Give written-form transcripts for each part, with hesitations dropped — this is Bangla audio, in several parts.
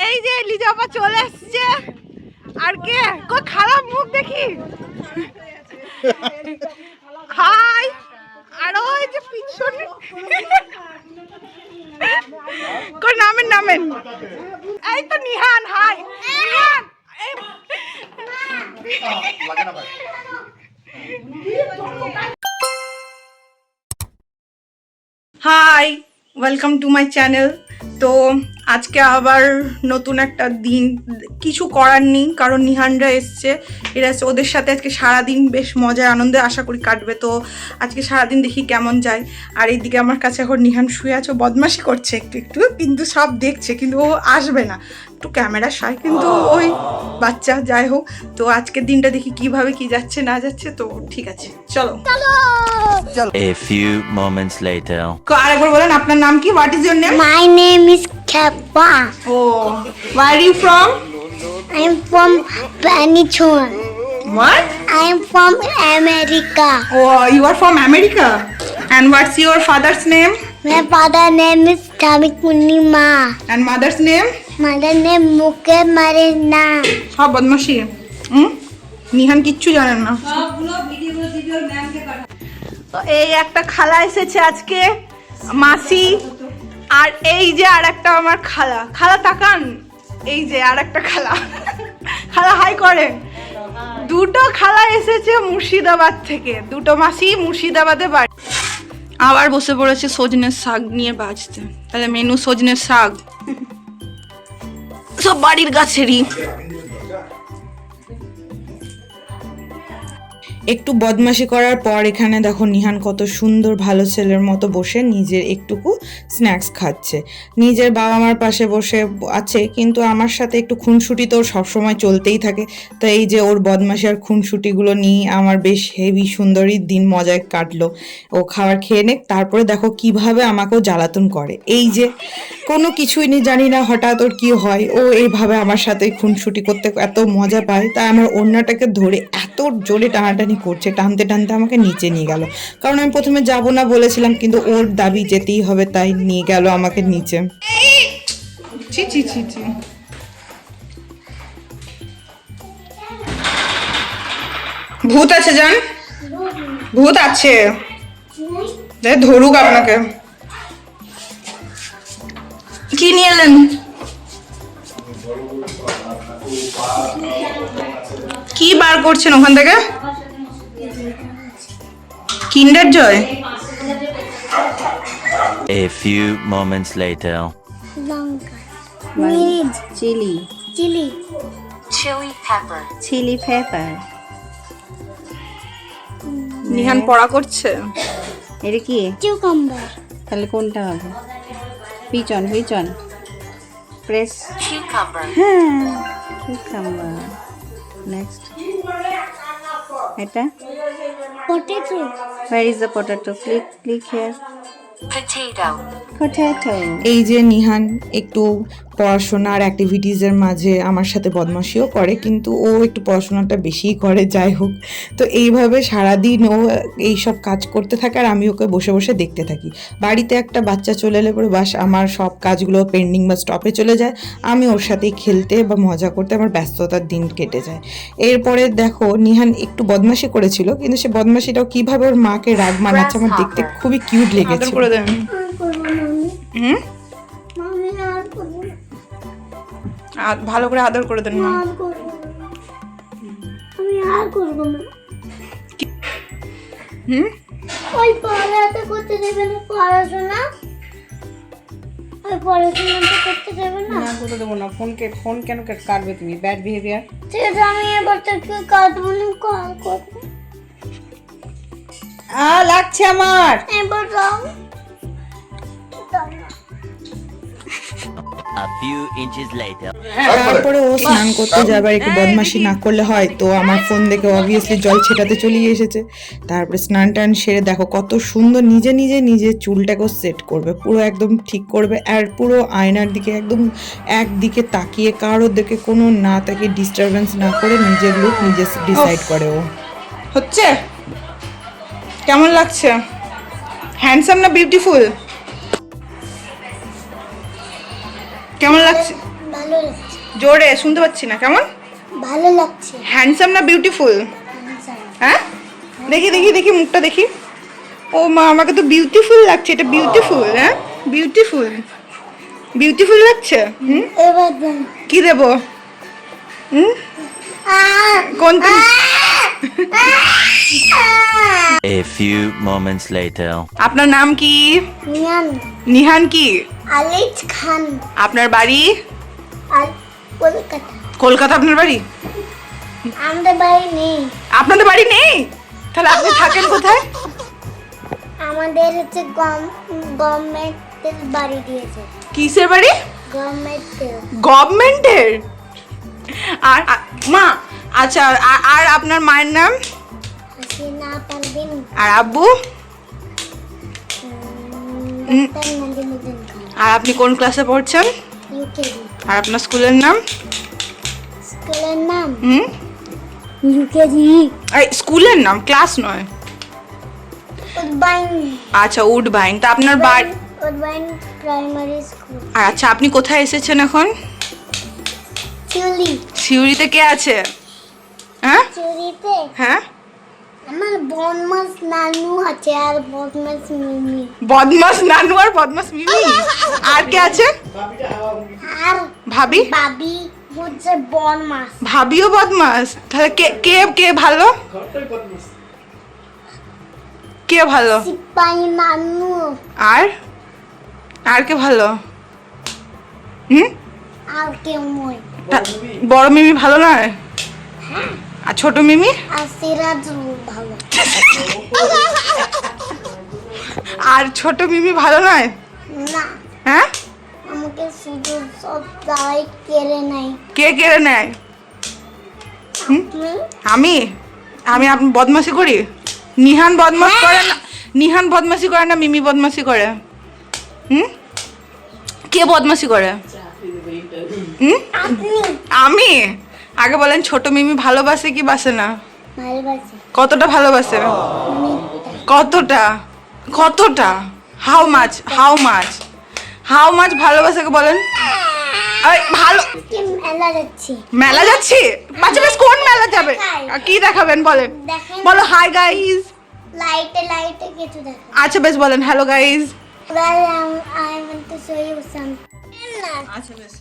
এই যে লিজা আপা চলে এসছে। আর কে কই খারাপ মুখ দেখি। হাই। আর ওই যে পিছনে কই নামেন। এই তো নিহান। হাই নিহান। লাগে না ভাই। Hi, welcome to my channel. তো আজকে আবার নতুন একটা দিন, কিছু করার নেই কারণ নিহানরা এসছে। এরা ওদের সাথে আজকে সারাদিন বেশ মজায় আনন্দে আশা করি কাটবে। তো আজকে সারাদিন দেখি কেমন যায়। আর এইদিকে আমার কাছে এখন নিহান শুয়ে আছে, বদমাশি করছে একটু কিন্তু সব দেখছে, কিন্তু ও আসবে না, একটু ক্যামেরা শাই, কিন্তু ওই বাচ্চা যাই হোক। তো আজকের দিনটা দেখি কিভাবে কি যাচ্ছে না যাচ্ছে। তো ঠিক আছে, চলো। A few moments later. আরেকবার বলেন আপনার নাম কি? What is your name? My name is Kappa. Oh, where are you from? I am from Peninsula. What? I am from America. Oh, you are from America. And what's your father's name? My father name is Tamik Munima. And mother's name? Mother name Muke Marina. সব বদমাশি। নিহান কিচ্ছু জানেন না। তো এই একটা খালা এসেছে আজকে, মাসি। আর এই যে আর একটা আমার খালা তাকান, এই যে আর একটা খালা হাই করে। দুটো খালা এসেছে মুর্শিদাবাদ থেকে, দুটো মাসি মুর্শিদাবাদে বাড়ি। আবার বসে পড়েছে সজনের শাক নিয়ে বাজতে। তাহলে মেনু সজনের শাক, সব বাড়ির গাছেরই। একটু বদমাশি করার পর এখানে দেখো নিহান কত সুন্দর ভালো ছেলের মতো বসে নিজের একটুকু স্ন্যাক্স খাচ্ছে। নিজের বাবা মার পাশে বসে আছে, কিন্তু আমার সাথে একটু খুনসুটি তো সবসময় চলতেই থাকে। তো এই যে ওর বদমাশি আর খুনসুটিগুলো নিয়ে আমার বেশ হেভি সুন্দরই দিন মজায় কাটলো। ও খাবার খেয়ে নেক, তারপরে দেখো কিভাবে আমাকেও জ্বালাতন করে। এই যে কোনো কিছুই নেই, জানি না হঠাৎ ওর কি হয়, ও এইভাবে আমার সাথে খুনসুটি করতে এত মজা পায়। তাই আমার ওড়নাটাকে ধরে এত জোরে টানাটানি করছে, টানতে টানতে আমাকে নিচে নিয়ে গেল। কারণ আমি প্রথমে যাব না বলেছিলাম, কিন্তু ওর দাবি যেতেই হবে, তাই নিয়ে গেল আমাকে নিচে। ভূত আছে জান, ভূত আছে, ধরুক আপনাকে। কি নিয়ে এলেন? কি বার করছেন ওখান থেকে? কিন্ডার জয়। A few moments later. Lanka. Mirin. Chili pepper. Nihan পড়া করছে। এটা কি? Cucumber. তাহলে কোনটা হবে? পিছন প্রেস Cucumber. cucumber. Next. এটা? Potato. Where is the potato? Click here. Potato. এই যে নিহান একটু পড়াশোনা আর অ্যাক্টিভিটিসের মাঝে আমার সাথে বদমাশিও করে, কিন্তু ও একটু পড়াশোনাটা বেশিই করে। যাই হোক, তো এইভাবে সারাদিন ও এইসব কাজ করতে থাকে আর আমি ওকে বসে বসে দেখতে থাকি। বাড়িতে একটা বাচ্চা চলে এলে পরে বাস আমার সব কাজগুলো পেন্ডিং বা স্টপে চলে যায়। আমি ওর সাথেই খেলতে বা মজা করতে আমার ব্যস্ততার দিন কেটে যায়। এরপরে দেখো নিহান একটু বদমাশি করেছিল, কিন্তু সে বদমাশিটাও কিভাবে ওর মাকে রাগ মানাচ্ছে আমার দেখতে খুবই কিউট লেগেছে। ভালো করে আদর করে দেন। আমি আর করব না। ওই পড়াতে করতে দেবে না, পড়াশোনা ওই পড়াশোনাটা করতে দেবে না। না করতে দেবো না। ফোন কেন কাটবে তুমি? Bad behaviour. ঠিক আছে, আমি এবার থেকে কাটবো না, কল করবো। লাগছে আমার। এবার দাও। A few inches later. তারপরে ও স্নান করতে যাবার একটু বদমাশি না করলে হয়, তো আমার ফোন দেখে অবভিয়াসলি জল ছেটাতে চলে এসেছে। তারপরে স্নান টান সেরে দেখো কত সুন্দর নিজে চুলটাকেও সেট করবে, পুরো একদম ঠিক করবে। আর পুরো আয়নার দিকে একদম একদিকে তাকিয়ে, কারোর দিকে কোনো না তাকিয়ে ডিস্টারবেন্স না করে নিজের লুক নিজে ডিসাইড করে। ও হচ্ছে কেমন লাগছে? হ্যান্ডসাম না বিউটিফুল? কেমন লাগছে? ভালো লাগছে, জোরে শুনতে পাচ্ছি না। কেমন? ভালো লাগছে। হ্যান্ডসাম না বিউটিফুল? হ্যাঁ, দেখি দেখি দেখি মুখটা দেখি। ও মা, আমাকে তো বিউটিফুল লাগছে। এটা বিউটিফুল? হ্যাঁ, বিউটিফুল, বিউটিফুল লাগছে। হুম, এবার দেন। কি দেব? হুম, কোনটা? A few moments later. আপনার নাম কি? নিয়ান নিহান কি? আলিজ খান, আপনার বাড়ি? আর কলকাতা। কলকাতা আপনার বাড়ি? আমাদের বাড়ি নেই, আপনাদের বাড়ি নেই? তাহলে আপনি থাকেন কোথায়? আমাদের হচ্ছে গভর্নমেন্টের বাড়ি দিয়েছে, কিসের বাড়ি? গভর্নমেন্টের। গভর্নমেন্টের? আর মা, আচ্ছা, আর আপনার মায়ের নাম? হাসিনা পারভিন, আর আব্বু? ডক্টর নাজিমুদ্দিন খান, আর আপনি কোন ক্লাসে পড়ছেন? ইউকেজি। আর আপনার স্কুলের নাম? স্কুলের নাম হুম, ইউকেজি, এই স্কুলের নাম, ক্লাস নয়। উদ্বাইন, আচ্ছা, উডবাইন। তা আপনার বাড়ি? উদ্বাইন প্রাইমারি স্কুল। আর আচ্ছা, আপনি কোথায় এসেছেন এখন? চিউলি, সিউড়িতে কে আছে? হ্যাঁ চিউলিতে হ্যাঁ, আমার বদমাস নানু আছে আর বদমাস মিমি, বদমাস নানু আর বদমাস মিমি। আর কে আছে? আর ভাবি? বাবি হচ্ছে বদমাস। ভাবিও বদমাস? তাহলে কে কে কে ভালো? কে ভালো? সিপাই নানু আর আর কে ভালো? হুম, আর কেউ নয়, বড় মিমি ভালো নয়? আর ছোট মিমি? আর সিরাজ ভালো। আর ছোট মিমি ভালো নয়? না, হ্যাঁ, আমাকে শুধু সব দাওয়াই কেড়ে নেয়। কে কেড়ে নেয়? তুমি আমি আমি আপনি বদমাশি করি? নিহান বদমাশ করে না? নিহান বদমাশি করে না মিমি বদমাশি করে? হুম, কে বদমাশি করে? হুম, আপনি আমি? আগে বলেন, ছোট মিমি ভালোবাসে কি বাসে না? ভালোবাসি কতটা ভালোবাসে? কতটা? কতটা? How much? How much? How much ভালোবাসে বলেন? এই, ভালো কি মেলা যাচ্ছি, মেলা যাচ্ছি? বাচ্চা বেশ কোন মেলা যাবে? আর কি দেখাবেন বলেন? দেখেন বলো হাই গাইজ। লাইটে লাইটে কিছু দেখো। আচ্ছা বেশ, বলেন hello guys. I want to show you something. আচ্ছা বেশ,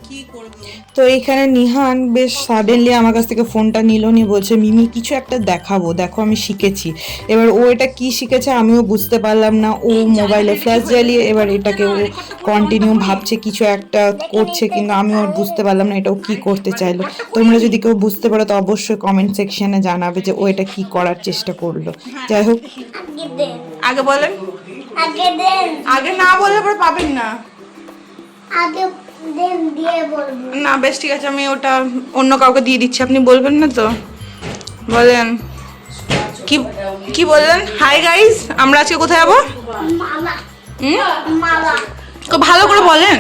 কি করব? তো এইখানে নিহান বেশ সাডেনলি আমার কাছ থেকে ফোনটা নিল, নিয়ে বলছে মিমি কিছু একটা দেখাবো, দেখো আমি শিখেছি। এবার ও এটা কি শিখেছে আমিও বুঝতে পারলাম না। ও মোবাইলে ফ্ল্যাশ জ্বালিয়ে এবার এটাকে ও কন্টিনিউ ভাবছে কিছু একটা করছে, কিন্তু আমিও বুঝতে পারলাম না এটা ও কী করতে চাইলো। তোমরা যদি কেউ বুঝতে পারো তো অবশ্যই কমেন্ট সেকশনে জানাবে যে ও এটা কি করার চেষ্টা করলো। যাই হোক, আগে দেন, আগে বলেন। আগে দেন, আগে না বললে পরে পাবেন না। আগে দেন দিয়ে বলবো। না বেশ ঠিক আছে, আমি ওটা অন্য কাউকে দিয়ে দিচ্ছি, আপনি বলবেন না তো? বলেন কি কি বললেন? হাই গাইস, আমরা আজকে কোথায় যাবো? মালা, হুম, মালা। ভালো করে বলেন।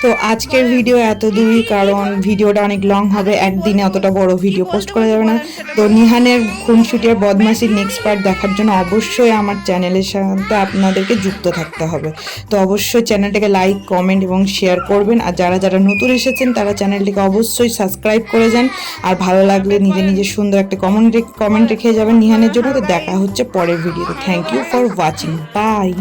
তো আজকের ভিডিও এত দূরই, কারণ ভিডিওটা অনেক লং হবে, একদিনে অতটা বড় ভিডিও পোস্ট করা যাবে না। তো নিহানের খুনসুটি আর বদমাশির নেক্সট পার্ট দেখার জন্য অবশ্যই আমার চ্যানেলের সাথে আপনাদেরকে যুক্ত থাকতে হবে। তো অবশ্যই চ্যানেলটাকে লাইক, কমেন্ট এবং শেয়ার করবেন। আর যারা যারা নতুন এসেছেন তারা চ্যানেলটিকে অবশ্যই সাবস্ক্রাইব করে যান। আর ভালো লাগলে নিজে নিজে সুন্দর একটা কমেন্ট রেখে যাবেন নিহানের জন্য। তো দেখা হচ্ছে পরের ভিডিওতে। Thank you for watching, by.